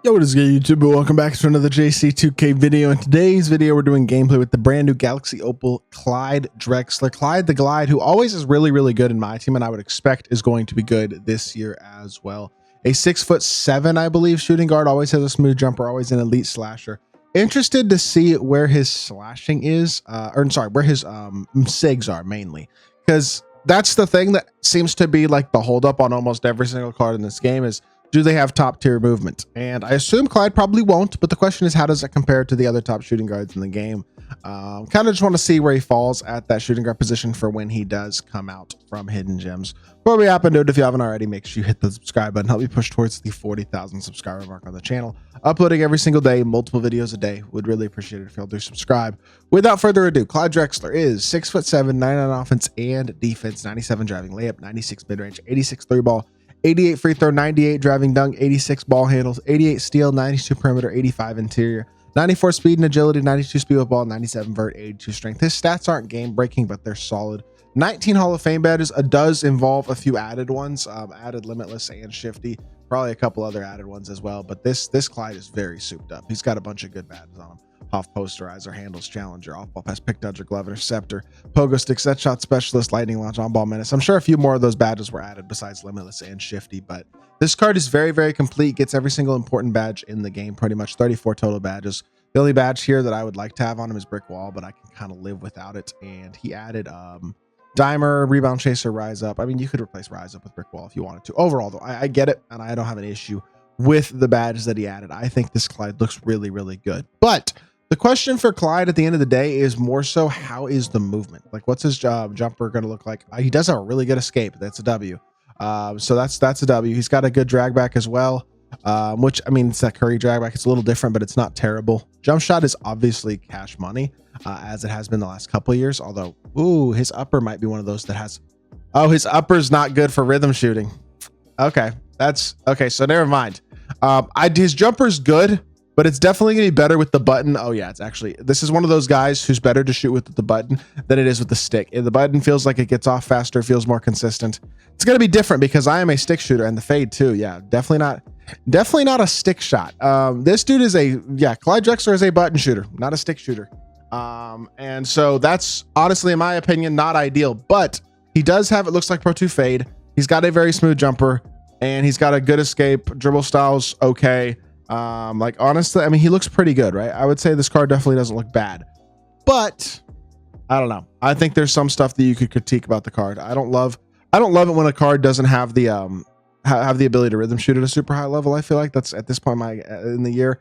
Yo, what is good, YouTube? Welcome back to another JC2K video. In today's video, we're doing gameplay with the brand new Galaxy Opal CLYDE DREXLER. CLYDE the Glide, who always is really good in my team, and I would expect is going to be good this year as well. A 6'7", I believe, shooting guard, always has a smooth jumper, always an elite slasher. Interested to see where his slashing is, where his SIGs are mainly, because that's the thing that seems to be like the holdup on almost every single card in this game is, do they have top tier movement? And I assume CLYDE probably won't, but the question is, how does it compare to the other top shooting guards in the game? Kind of just want to see where he falls at that shooting guard position for when he does come out from Hidden Gems. Before we hop into it, if you haven't already, make sure you hit the subscribe button. Help me push towards the 40,000 subscriber mark on the channel. Uploading every single day, multiple videos a day. Would really appreciate it if y'all do subscribe. Without further ado, CLYDE DREXLER is 6'7", 99 offense and defense, 97 driving layup, 96 mid-range, 86 three ball, 88 free throw, 98 driving dunk, 86 ball handles, 88 steal, 92 perimeter, 85 interior, 94 speed and agility, 92 speed with ball, 97 vert, 82 strength. His stats aren't game breaking, but they're solid. 19 Hall of Fame badges. Does involve a few added ones, added limitless and shifty, probably a couple other added ones as well. But this CLYDE is very souped up. He's got a bunch of good badges on him. Off posterizer, handles, challenger, off ball pass, pick, dodger, glove, interceptor, pogo stick, set shot specialist, lightning launch, on ball menace. I'm sure a few more of those badges were added besides limitless and shifty, but this card is very complete. Gets every single important badge in the game, pretty much 34 total badges. The only badge here that I would like to have on him is brick wall, but I can kind of live without it. And he added dimer, rebound chaser, rise up. I mean, you could replace rise up with brick wall if you wanted to. Overall though, I get it, and I don't have an issue with the badges that he added. I think this CLYDE looks really good, but the question for CLYDE at the end of the day is more so, how is the movement? Like, what's his jumper going to look like? He does have a really good escape. That's a W. So that's a W. He's got a good drag back as well, which, I mean, it's that Curry drag back. It's a little different, but it's not terrible. Jump shot is obviously cash money, as it has been the last couple of years. Although, ooh, his upper might be one of those that has, oh, his upper's not good for rhythm shooting. Okay, that's okay. So never mind. His jumper's good, but it's definitely gonna be better with the button. Oh yeah, it's actually, this is one of those guys who's better to shoot with the button than it is with the stick. The button feels like it gets off faster, feels more consistent. It's gonna be different because I am a stick shooter, and the fade too. Yeah, definitely not a stick shot. This dude is CLYDE DREXLER is a button shooter, not a stick shooter. And so that's honestly, in my opinion, not ideal, but he does have, it looks like Pro 2 fade. He's got a very smooth jumper, and he's got a good escape. Dribble style's okay. Like, honestly, I mean, he looks pretty good, right? I would say this card definitely doesn't look bad, but I don't know. I think there's some stuff that you could critique about the card. I don't love it when a card doesn't have the ability to rhythm shoot at a super high level. I feel like that's at this point in the year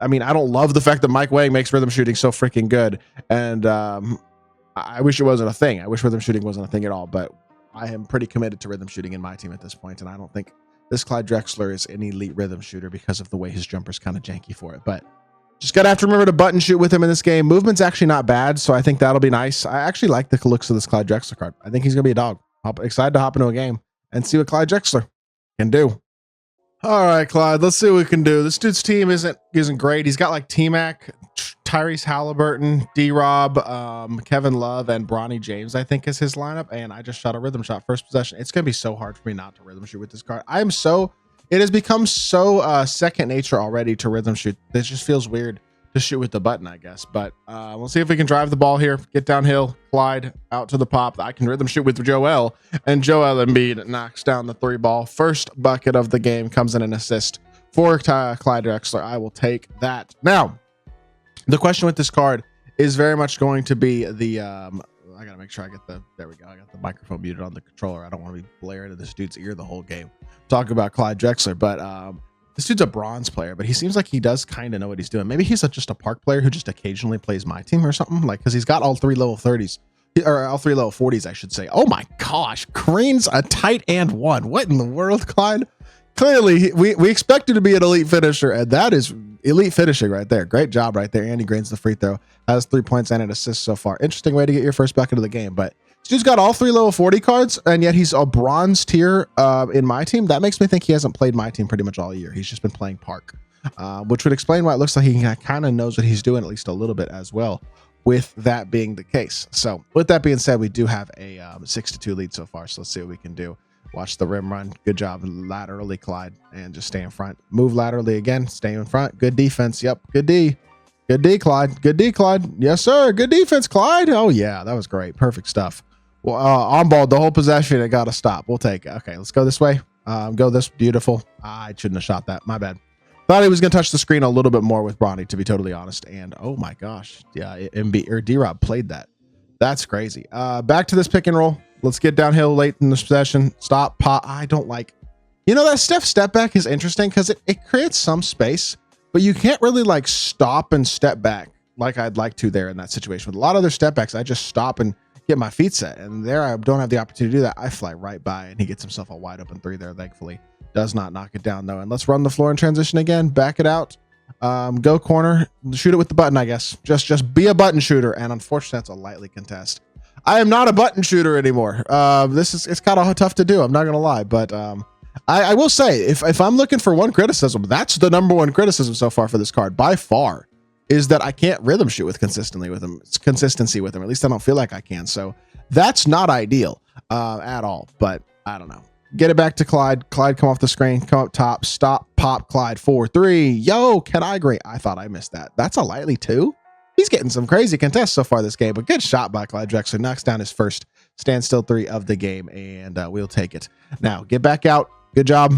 I mean, I don't love the fact that Mike Wang makes rhythm shooting so freaking good. And, I wish it wasn't a thing. I wish rhythm shooting wasn't a thing at all, but I am pretty committed to rhythm shooting in my team at this point. And I don't think this CLYDE DREXLER is an elite rhythm shooter because of the way his jumper's kind of janky for it. But just gotta have to remember to button shoot with him in this game. Movement's actually not bad, so I think that'll be nice. I actually like the looks of this CLYDE DREXLER card. I think he's gonna be a dog. Excited to hop into a game and see what CLYDE DREXLER can do. All right, CLYDE, let's see what we can do. This dude's team isn't great. He's got like T-Mac, Tyrese Halliburton, D-Rob, Kevin Love, and Bronny James, I think, is his lineup. And I just shot a rhythm shot first possession. It's gonna be so hard for me not to rhythm shoot with this card. It has become so second nature already to rhythm shoot. This just feels weird to shoot with the button, I guess. But we'll see if we can drive the ball here, get downhill, CLYDE out to the pop. I can rhythm shoot with Joel, and Joel Embiid knocks down the three ball. First bucket of the game comes in an assist for CLYDE DREXLER. I will take that. Now, the question with this card is very much going to be the I gotta make sure I get there we go. I got the microphone muted on the controller. I don't want to be blaring at this dude's ear the whole game talking about CLYDE DREXLER, but this dude's a bronze player, but he seems like he does kind of know what he's doing. Maybe he's just a park player who just occasionally plays my team or something, like, because he's got all three level 30s, or all three level 40s, I should say. Oh my gosh, Green's a tight and one. What in the world, CLYDE? Clearly, we expected to be an elite finisher, and that is elite finishing right there. Great job right there. Andy Green's the free throw, has 3 points and an assist so far. Interesting way to get your first bucket of the game, but this dude's got all three level 40 cards, and yet he's a bronze tier in my team. That makes me think he hasn't played my team pretty much all year. He's just been playing park, which would explain why it looks like he kind of knows what he's doing, at least a little bit as well, with that being the case. So with that being said, we do have a 6-2 lead so far, so let's see what we can do. Watch the rim run. Good job laterally, Clyde, and just stay in front. Move laterally again. Stay in front. Good defense. Yep. Good D. Good D, Clyde. Good D, Clyde. Yes, sir. Good defense, Clyde. Oh, yeah. That was great. Perfect stuff. Well, on ball, the whole possession, it got to stop. We'll take it. Okay, let's go this way. Go this. Beautiful. I shouldn't have shot that. My bad. Thought he was going to touch the screen a little bit more with Bronny, to be totally honest. And, oh, my gosh. Yeah, D-Rob played that. That's crazy. Back to this pick and roll. Let's get downhill late in the possession. Stop, pop. I don't like, that step back is interesting because it creates some space, but you can't really like stop and step back like I'd like to there in that situation. With a lot of other step backs, I just stop and get my feet set. And there I don't have the opportunity to do that. I fly right by and he gets himself a wide open three there, thankfully. Does not knock it down though. And let's run the floor in transition again. Back it out. Go corner. Shoot it with the button, I guess. Just be a button shooter. And unfortunately, that's a lightly contest. I am not a button shooter anymore. It's kind of tough to do. I'm not going to lie. But I will say, if I'm looking for one criticism, that's the number one criticism so far for this card by far, is that I can't rhythm shoot with consistency with him. It's consistency with him. At least I don't feel like I can. So that's not ideal at all. But I don't know. Get it back to Clyde. Clyde, come off the screen. Come up top. Stop. Pop. Clyde. 4-3. Yo, can I agree? I thought I missed that. That's a lightly 2. He's getting some crazy contests so far this game, but good shot by Clyde Drexler. Knocks down his first standstill 3 of the game, and we'll take it. Now, get back out. Good job.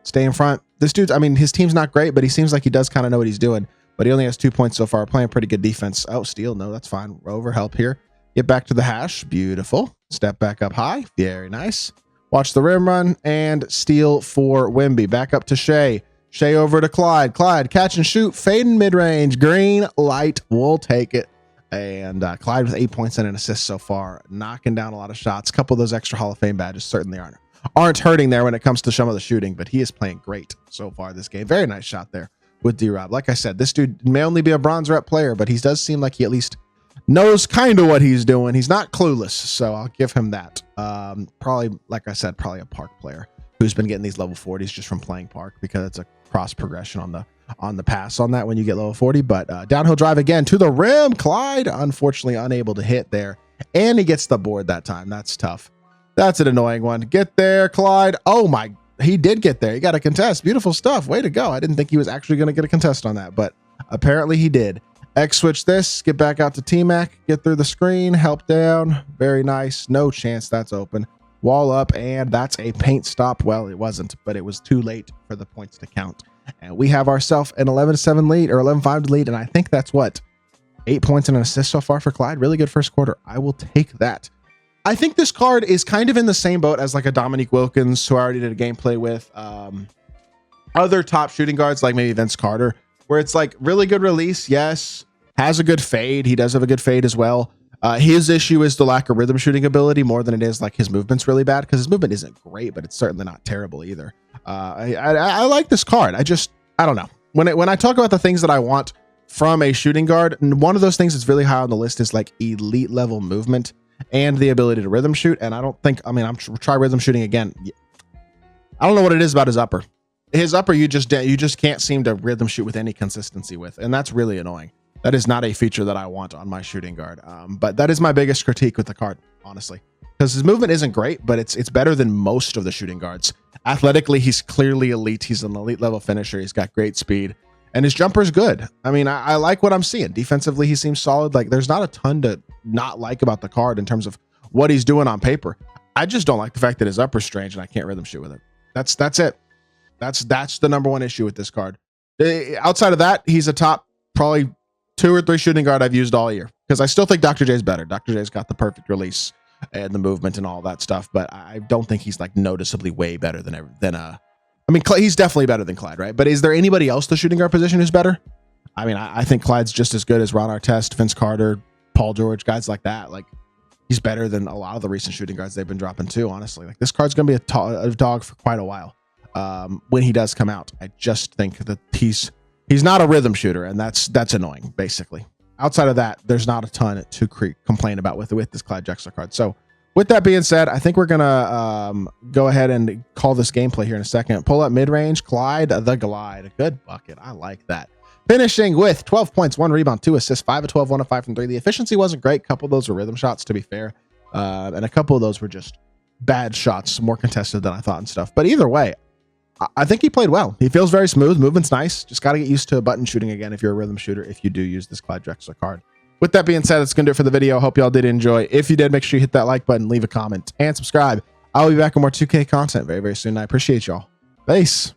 Stay in front. This dude's, his team's not great, but he seems like he does kind of know what he's doing, but he only has 2 points so far. Playing pretty good defense. Oh, steal. No, that's fine. Rover, help here. Get back to the hash. Beautiful. Step back up high. Very nice. Watch the rim run and steal for Wemby. Back up to Shea. Shea over to Clyde. Clyde, catch and shoot. Fading mid-range. Green light. We'll take it. And Clyde with 8 points and an assist so far. Knocking down a lot of shots. A couple of those extra Hall of Fame badges certainly aren't hurting there when it comes to some of the shooting, but he is playing great so far this game. Very nice shot there with D-Rob. Like I said, this dude may only be a bronze rep player, but he does seem like he at least knows kind of what he's doing. He's not clueless, so I'll give him that. Probably, like I said, probably a Park player who's been getting these level 40s just from playing Park, because it's a cross progression on the pass on that when you get level 40. But downhill drive again to the rim. Clyde, unfortunately, unable to hit there, and he gets the board that time. That's tough. That's an annoying one. Get there, Clyde. Oh my, he did get there. He got a contest. Beautiful stuff. Way to go. I didn't think he was actually going to get a contest on that, but apparently he did. X switch this, get back out to T-Mac, get through the screen, help down. Very nice. No chance that's open. Wall up, and that's a paint stop. Well, it wasn't, but it was too late for the points to count. And we have ourselves an 11-7 lead, or 11-5 lead, and I think that's what? 8 points and an assist so far for Clyde. Really good first quarter. I will take that. I think this card is kind of in the same boat as like a Dominique Wilkins, who I already did a gameplay with. Other top shooting guards, like maybe Vince Carter, where it's like really good release, yes, has a good fade. He does have a good fade as well. His issue is the lack of rhythm shooting ability more than it is like his movement's really bad, because his movement isn't great, but it's certainly not terrible either. I like this card. I don't know. When I talk about the things that I want from a shooting guard, one of those things that's really high on the list is like elite level movement and the ability to rhythm shoot. And I don't think, I'm try rhythm shooting again. I don't know what it is about his upper. His upper, you just can't seem to rhythm shoot with any consistency with, and that's really annoying. That is not a feature that I want on my shooting guard. But that is my biggest critique with the card, honestly, because his movement isn't great, but it's better than most of the shooting guards. Athletically, he's clearly elite. He's an elite level finisher. He's got great speed, and his jumper is good. I like what I'm seeing. Defensively, he seems solid. Like, there's not a ton to not like about the card in terms of what he's doing on paper. I just don't like the fact that his upper's strange and I can't rhythm shoot with it. That's it. That's the number one issue with this card. Outside of that, he's a top probably 2 or 3 shooting guard I've used all year, because I still think Dr. J's better. Dr. J's got the perfect release and the movement and all that stuff, but I don't think he's like noticeably way better than he's definitely better than Clyde, right? But is there anybody else the shooting guard position who's better? I think Clyde's just as good as Ron Artest, Vince Carter, Paul George, guys like that. Like, he's better than a lot of the recent shooting guards they've been dropping too, honestly. Like, this card's gonna be a dog for quite a while when he does come out. I just think that he's not a rhythm shooter, and that's annoying, basically. Outside of that, there's not a ton to complain about with this Clyde Drexler card. So with that being said, I think we're going to go ahead and call this gameplay here in a second. Pull up mid-range, Clyde the Glide. A good bucket. I like that. Finishing with 12 points, 1 rebound, 2 assists, 5 of 12, 1 of 5 from 3. The efficiency wasn't great. A couple of those were rhythm shots, to be fair. And a couple of those were just bad shots, more contested than I thought and stuff. But either way, I think he played well. He feels very smooth. Movement's nice. Just got to get used to button shooting again if you're a rhythm shooter, if you do use this CLYDE DREXLER card. With that being said, that's going to do it for the video. Hope y'all did enjoy. If you did, make sure you hit that like button, leave a comment, and subscribe. I'll be back with more 2K content very, very soon. I appreciate y'all. Peace.